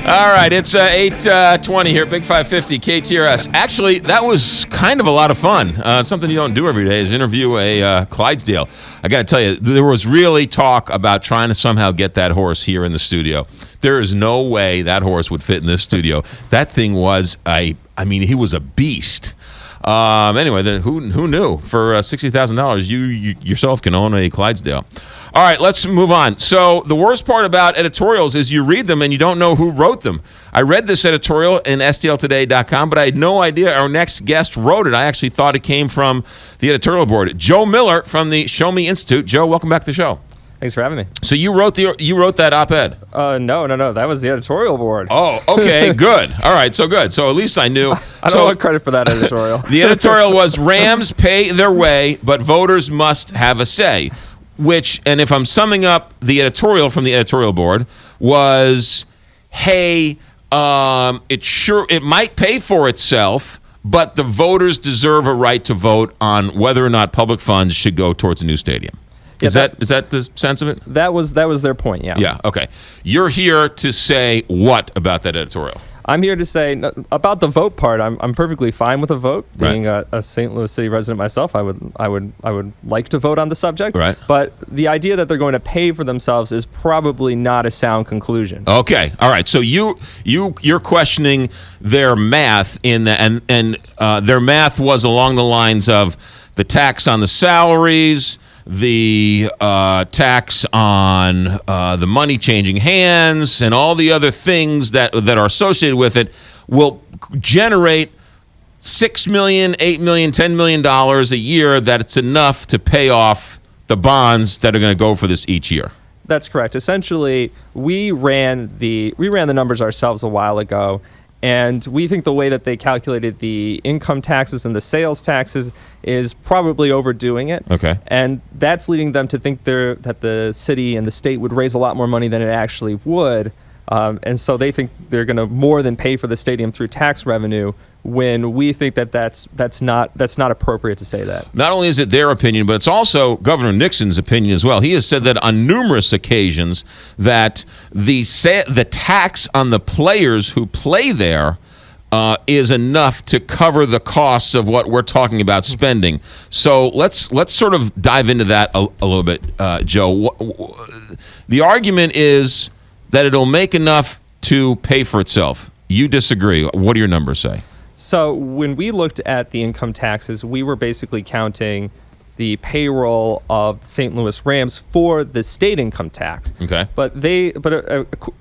All right, it's 8:20 here, Big 550 KTRS. Actually, that was kind of a lot of fun. Something you don't do every day is interview a Clydesdale. I got to tell you, there was really talk about trying to somehow get that horse here in the studio. There is no way that horse would fit in this studio. That thing was he was a beast. Anyway, then who knew? For $60,000, you yourself can own a Clydesdale. All right, let's move on. So the worst part about editorials is you read them and you don't know who wrote them. I read this editorial in stltoday.com, but I had no idea our next guest wrote it. I actually thought it came from the editorial board. Joe Miller from the Show Me Institute. Joe, welcome back to the show. Thanks for having me. So you wrote that op-ed? No. That was the editorial board. Oh, okay, good. All right, so good. So at least I knew. I don't want credit for that editorial. The editorial was Rams pay their way, but voters must have a say. Which, and if I'm summing up the editorial from the editorial board, was, hey, it might pay for itself, but the voters deserve a right to vote on whether or not public funds should go towards a new stadium. Is that the sense of it? That was their point, yeah. Yeah, okay. You're here to say what about that editorial? I'm here to say about the vote part. I'm perfectly fine with a vote. Being a St. Louis City resident myself, I would like to vote on the subject. Right. But the idea that they're going to pay for themselves is probably not a sound conclusion. Okay. All right. So you're questioning their math and their math was along the lines of the tax on the salaries, the tax on the money changing hands, and all the other things that are associated with it will generate $6 million, $8 million, $10 million a year. That it's enough to pay off the bonds that are going to go for this each year. That's correct. Essentially, we ran the numbers ourselves a while ago. And we think the way that they calculated the income taxes and the sales taxes is probably overdoing it. Okay. And that's leading them to think that the city and the state would raise a lot more money than it actually would. And so they think they're going to more than pay for the stadium through tax revenue, when we think that that's not appropriate to say that. Not only is it their opinion, but it's also Governor Nixon's opinion as well. He has said that on numerous occasions that the tax on the players who play there is enough to cover the costs of what we're talking about spending. So let's sort of dive into that a little bit, Joe. The argument is that it'll make enough to pay for itself. You disagree. What do your numbers say? So when we looked at the income taxes, we were basically counting the payroll of the St. Louis Rams for the state income tax. Okay. But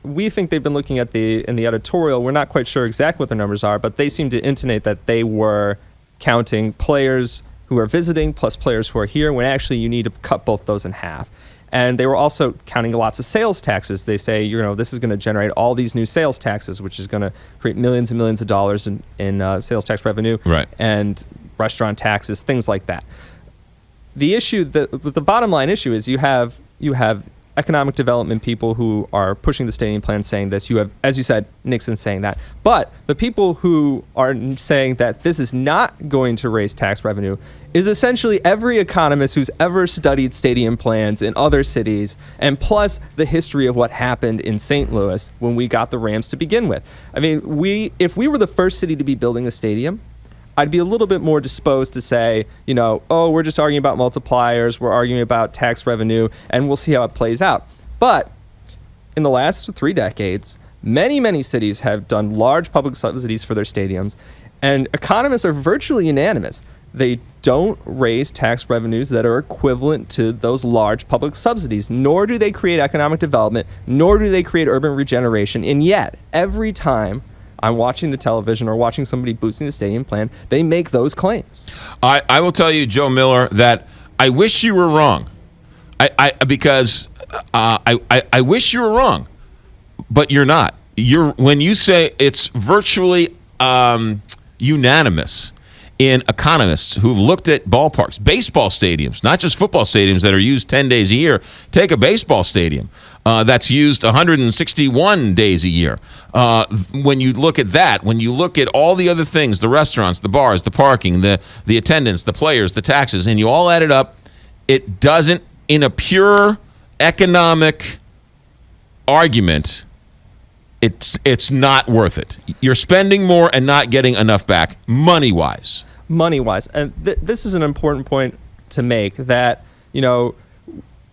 we think they've been looking at in the editorial. We're not quite sure exactly what the numbers are, but they seem to intimate that they were counting players who are visiting plus players who are here, when actually you need to cut both those in half. And they were also counting lots of sales taxes. They say, this is going to generate all these new sales taxes, which is going to create millions and millions of dollars in sales tax revenue, right, and restaurant taxes, things like that. The issue, the bottom line issue is you have economic development people who are pushing the stadium plan saying this. You have, as you said, Nixon saying that. But the people who are saying that this is not going to raise tax revenue is essentially every economist who's ever studied stadium plans in other cities, and plus the history of what happened in St. Louis when we got the Rams to begin with. I mean, if we were the first city to be building a stadium, I'd be a little bit more disposed to say, we're just arguing about multipliers, we're arguing about tax revenue, and we'll see how it plays out. But in the last 3 decades, many, many cities have done large public subsidies for their stadiums, and economists are virtually unanimous. They don't raise tax revenues that are equivalent to those large public subsidies, nor do they create economic development, nor do they create urban regeneration. And yet, every time I'm watching the television or watching somebody boosting the stadium plan, they make those claims. I will tell you, Joe Miller, that I wish you were wrong. Because I wish you were wrong, but you're not. When you say it's virtually unanimous in economists who've looked at ballparks, baseball stadiums, not just football stadiums that are used 10 days a year. Take a baseball stadium that's used 161 days a year. When you look at that, when you look at all the other things, the restaurants, the bars, the parking, the attendance, the players, the taxes, and you all add it up, it doesn't, in a pure economic argument, it's not worth it. You're spending more and not getting enough back money-wise. Money-wise. And this is an important point to make, that,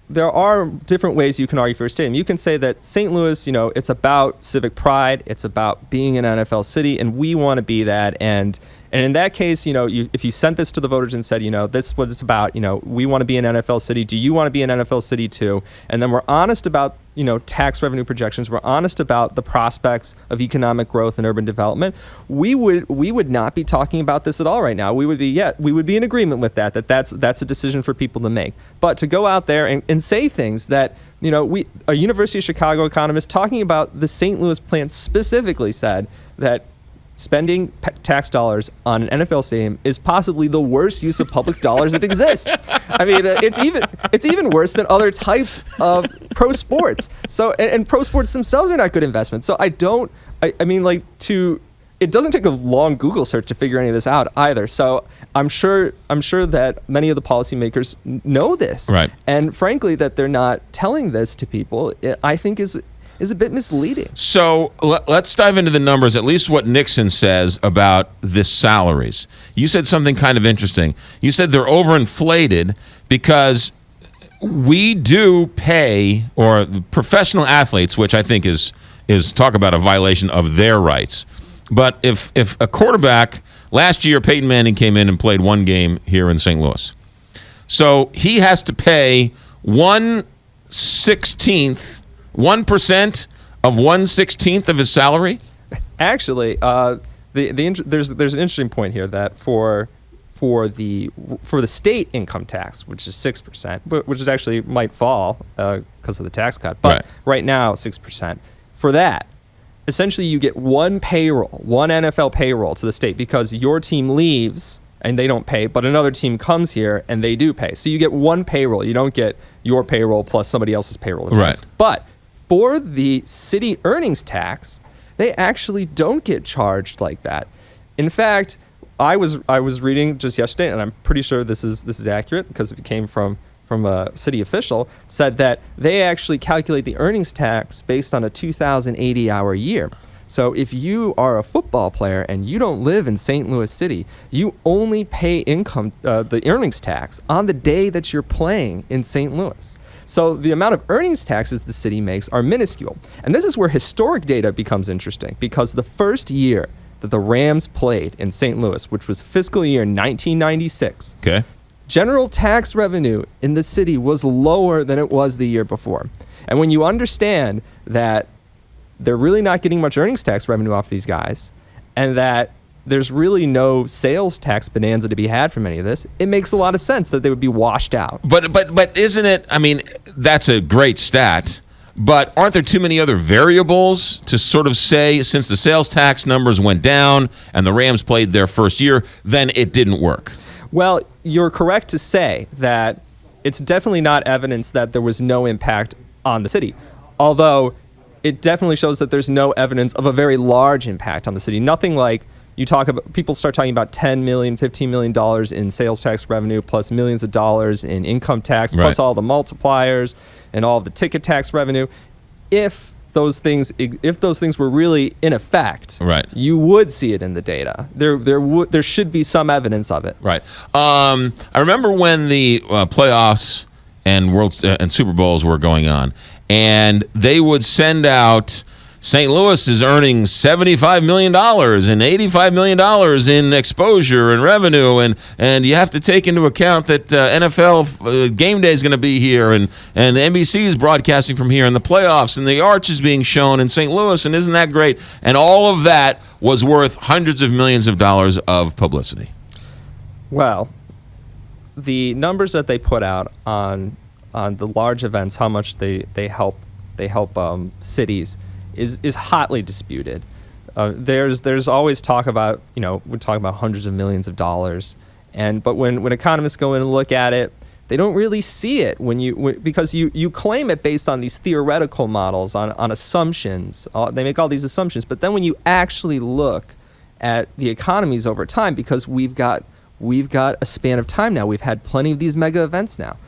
there are different ways you can argue for a stadium. You can say that St. Louis, it's about civic pride, it's about being an NFL city, and we want to be that. And in that case, if you sent this to the voters and said, this is what it's about, we want to be an NFL city. Do you want to be an NFL city too? And then we're honest about, tax revenue projections. We're honest about the prospects of economic growth and urban development. We would not be talking about this at all right now. We would be in agreement with that's a decision for people to make. But to go out there and say things that, a University of Chicago economist talking about the St. Louis plan specifically said that spending tax dollars on an NFL stadium is possibly the worst use of public dollars that exists. I mean, it's even worse than other types of pro sports. So, and pro sports themselves are not good investments. So it doesn't take a long Google search to figure any of this out either. So I'm sure that many of the policymakers know this. Right. And frankly, that they're not telling this to people, I think is a bit misleading. So let's dive into the numbers, at least what Nixon says about the salaries. You said something kind of interesting. You said they're overinflated because we do pay, or professional athletes, which I think is talk about a violation of their rights. But if a quarterback, last year Peyton Manning came in and played one game here in St. Louis. So he has to pay 1/16 1% of 1/16 of his salary? Actually, there's an interesting point here that for the state income tax, which is 6%, but which is actually might fall because of the tax cut, but right now 6%. For that, essentially you get one NFL payroll to the state because your team leaves and they don't pay, but another team comes here and they do pay. So you get one payroll. You don't get your payroll plus somebody else's payroll. Right. But for the city earnings tax, they actually don't get charged like that. In fact, I was reading just yesterday, and I'm pretty sure this is accurate because it came from a city official, said that they actually calculate the earnings tax based on a 2,080-hour year. So if you are a football player and you don't live in St. Louis City, you only pay the earnings tax on the day that you're playing in St. Louis. So the amount of earnings taxes the city makes are minuscule. And this is where historic data becomes interesting, because the first year that the Rams played in St. Louis, which was fiscal year 1996, general tax revenue in the city was lower than it was the year before. And when you understand that they're really not getting much earnings tax revenue off these guys, and that there's really no sales tax bonanza to be had from any of this, it makes a lot of sense that they would be washed out. But isn't it, I mean, that's a great stat, but aren't there too many other variables to sort of say, since the sales tax numbers went down and the Rams played their first year, then it didn't work? Well, you're correct to say that it's definitely not evidence that there was no impact on the city, although it definitely shows that there's no evidence of a very large impact on the city. Nothing like people start talking about $10 million, $15 million in sales tax revenue, plus millions of dollars in income tax, plus all the multipliers and all the ticket tax revenue. If those things were really in effect, you would see it in the data. There should be some evidence of it. Right. I remember when the playoffs and Super Bowls were going on, and they would send out, St. Louis is earning $75 million and $85 million in exposure and revenue, and you have to take into account that NFL game day is going to be here, and the NBC is broadcasting from here, and the playoffs, and the Arch is being shown in St. Louis, and isn't that great? And all of that was worth hundreds of millions of dollars of publicity. Well, the numbers that they put out on the large events, how much they help cities, is hotly disputed. There's always talk about, we're talking about hundreds of millions of dollars, but when economists go in and look at it, they don't really see it because you claim it based on these theoretical models, on assumptions. They make all these assumptions, but then when you actually look at the economies over time, because we've got a span of time now, we've had plenty of these mega events now.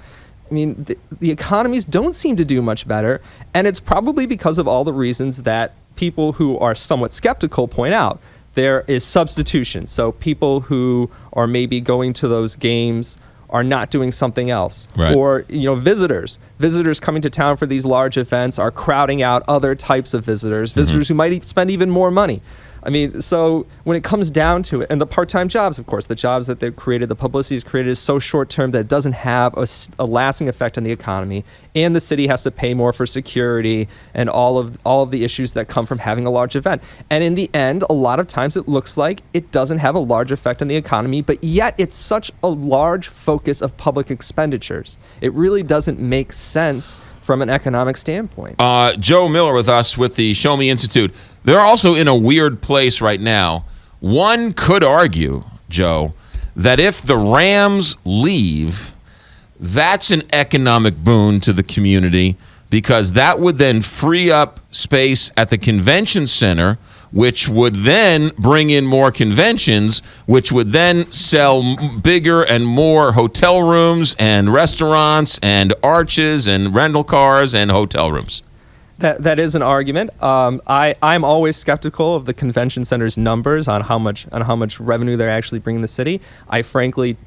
I mean, the economies don't seem to do much better, and it's probably because of all the reasons that people who are somewhat skeptical point out, there is substitution. So people who are maybe going to those games are not doing something else. Right. Or, visitors coming to town for these large events are crowding out other types of visitors who might spend even more money. I mean, so when it comes down to it, and the part-time jobs, of course, the jobs that they've created, the publicity is created is so short-term that it doesn't have a lasting effect on the economy, and the city has to pay more for security and all of the issues that come from having a large event. And in the end, a lot of times it looks like it doesn't have a large effect on the economy, but yet it's such a large focus of public expenditures. It really doesn't make sense from an economic standpoint. Joe Miller with us with the Show Me Institute. They're also in a weird place right now. One could argue, Joe, that if the Rams leave, that's an economic boon to the community because that would then free up space at the convention center, which would then bring in more conventions, which would then sell bigger and more hotel rooms and restaurants and arches and rental cars and hotel rooms. That is an argument. I'm always skeptical of the convention center's numbers on how much revenue they're actually bringing the city. I frankly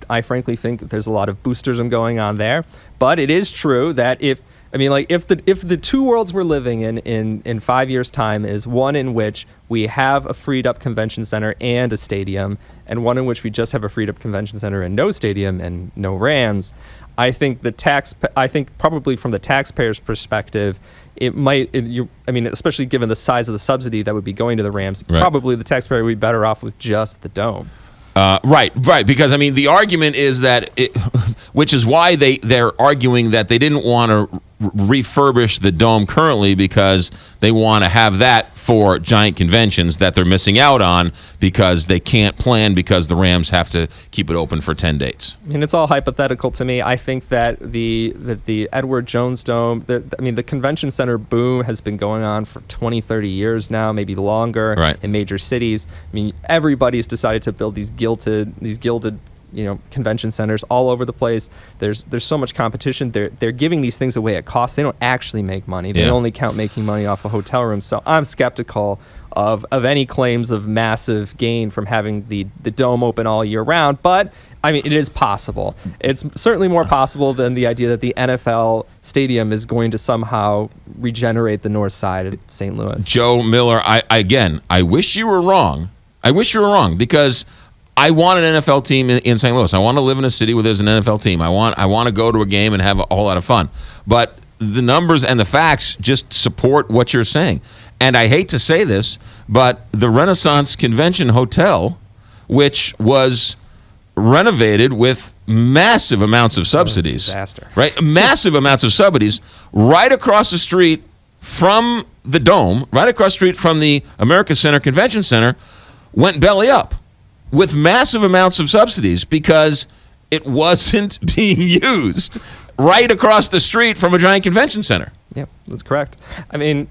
think that there's a lot of boosterism going on there. But it is true that if the two worlds we're living in 5 years' time is one in which we have a freed up convention center and a stadium, and one in which we just have a freed up convention center and no stadium and no Rams, I think probably from the taxpayer's perspective, especially given the size of the subsidy that would be going to the Rams, right. Probably the taxpayer would be better off with just the dome. Right. Because, the argument is that, which is why they're arguing that they didn't want to refurbish the dome currently because they want to have that for giant conventions that they're missing out on because they can't plan because the Rams have to keep it open for 10 dates. It's all hypothetical to me. I think that the Edward Jones Dome, the convention center boom has been going on for 20, 30 years now, maybe longer, right. In major cities. Everybody's decided to build these gilded convention centers all over the place. There's so much competition. They're giving these things away at cost. They don't actually make money. They only count making money off of hotel rooms. So I'm skeptical of any claims of massive gain from having the dome open all year round. But it is possible. It's certainly more possible than the idea that the NFL stadium is going to somehow regenerate the north side of St. Louis. Joe Miller, I wish you were wrong. I wish you were wrong because I want an NFL team in St. Louis. I want to live in a city where there's an NFL team. I want to go to a game and have a whole lot of fun. But the numbers and the facts just support what you're saying. And I hate to say this, but the Renaissance Convention Hotel, which was renovated with massive amounts of subsidies, disaster. Right? Massive amounts of subsidies right across the street from the Dome, right across the street from the America Center Convention Center, went belly up with massive amounts of subsidies because it wasn't being used right across the street from a giant convention center. Yeah, that's correct. A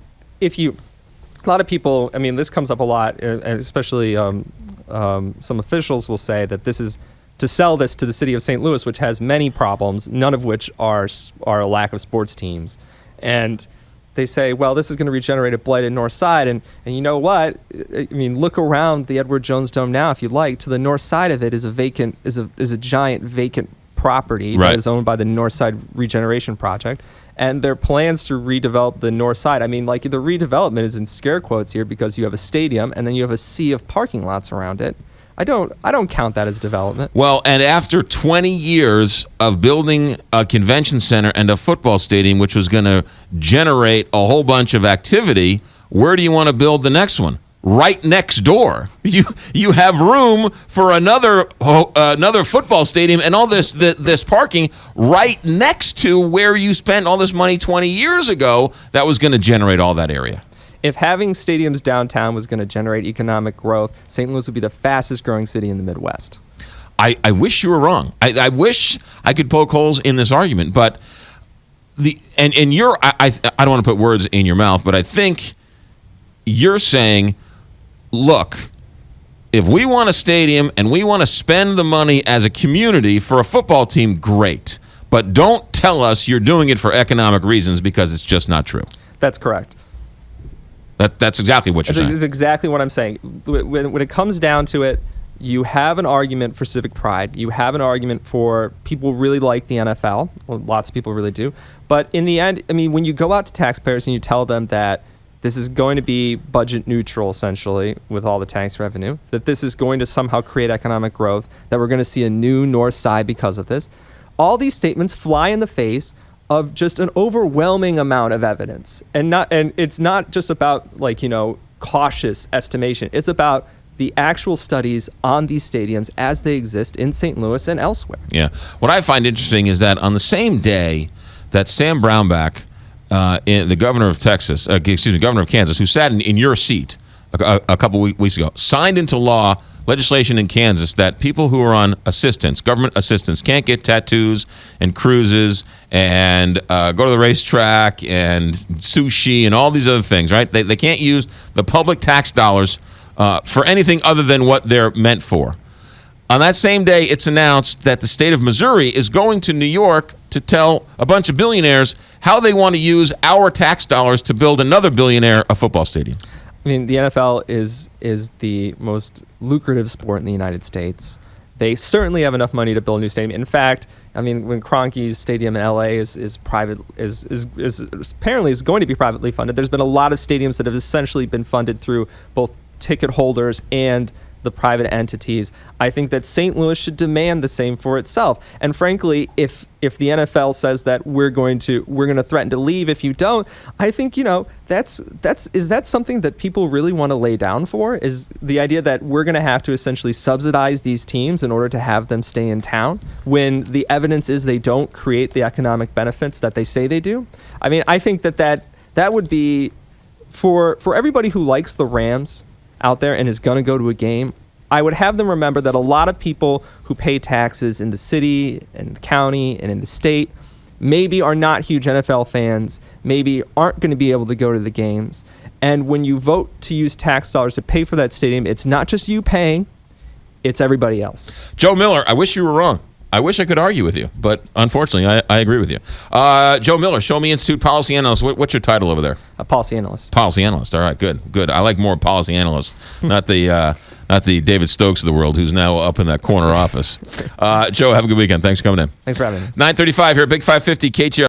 lot of people, this comes up a lot, and especially some officials will say that this is to sell this to the city of St. Louis, which has many problems, none of which are a lack of sports teams. And they say, well, this is going to regenerate a blighted north side. And you know what? Look around the Edward Jones Dome now, if you like. To the north side of it is a giant vacant property right. that is owned by the North Side Regeneration Project. And their plans to redevelop the north side, the redevelopment is in scare quotes here because you have a stadium and then you have a sea of parking lots around it. I don't count that as development. Well, and after 20 years of building a convention center and a football stadium, which was going to generate a whole bunch of activity, where do you want to build the next one? Right next door. You have room for another football stadium and all this parking right next to where you spent all this money 20 years ago that was going to generate all that area. If having stadiums downtown was going to generate economic growth, St. Louis would be the fastest growing city in the Midwest. I wish you were wrong. I wish I could poke holes in this argument, but I don't want to put words in your mouth, but I think you're saying, look, if we want a stadium and we want to spend the money as a community for a football team, great. But don't tell us you're doing it for economic reasons because it's just not true. That's correct. That's exactly what you're saying. That's exactly what I'm saying. When it comes down to it, you have an argument for civic pride. You have an argument for people really like the NFL. Well, lots of people really do. But in the end, I mean, when you go out to taxpayers and you tell them that this is going to be budget neutral, essentially, with all the tax revenue, that this is going to somehow create economic growth, that we're going to see a new North Side because of this, all these statements fly in the face of just an overwhelming amount of evidence. And it's not just about, like, cautious estimation. It's about the actual studies on these stadiums as they exist in St. Louis and elsewhere. Yeah. What I find interesting is that on the same day that Sam Brownback, the governor of governor of Kansas, who sat in your seat a couple weeks ago, signed into law legislation in Kansas that people who are on assistance, government assistance, can't get tattoos and cruises and go to the racetrack and sushi and all these other things, right? They can't use the public tax dollars for anything other than what they're meant for. On that same day, it's announced that the state of Missouri is going to New York to tell a bunch of billionaires how they want to use our tax dollars to build another billionaire a football stadium. I mean, the NFL is the most lucrative sport in the United States. They certainly have enough money to build a new stadium. In fact, I mean, when Kroenke's stadium in LA is apparently is going to be privately funded, there's been a lot of stadiums that have essentially been funded through both ticket holders and the private entities. I think that St. Louis should demand the same for itself. And frankly, if the NFL says that we're going to threaten to leave if you don't, I think, is that something that people really want to lay down for? Is the idea that we're going to have to essentially subsidize these teams in order to have them stay in town when the evidence is they don't create the economic benefits that they say they do? I mean, I think that would be for everybody who likes the Rams out there and is going to go to a game. I would have them remember that a lot of people who pay taxes in the city and the county and in the state maybe are not huge NFL fans, maybe aren't going to be able to go to the games. And when you vote to use tax dollars to pay for that stadium, it's not just you paying, it's everybody else. Joe Miller, I wish you were wrong. I wish I could argue with you, but unfortunately, I agree with you. Joe Miller, Show Me Institute policy analyst. What's your title over there? A policy analyst. Policy analyst. All right, good. I like more policy analysts, not the David Stokes of the world, who's now up in that corner office. Joe, have a good weekend. Thanks for coming in. Thanks for having me. 9:35 here, Big 550 KTR.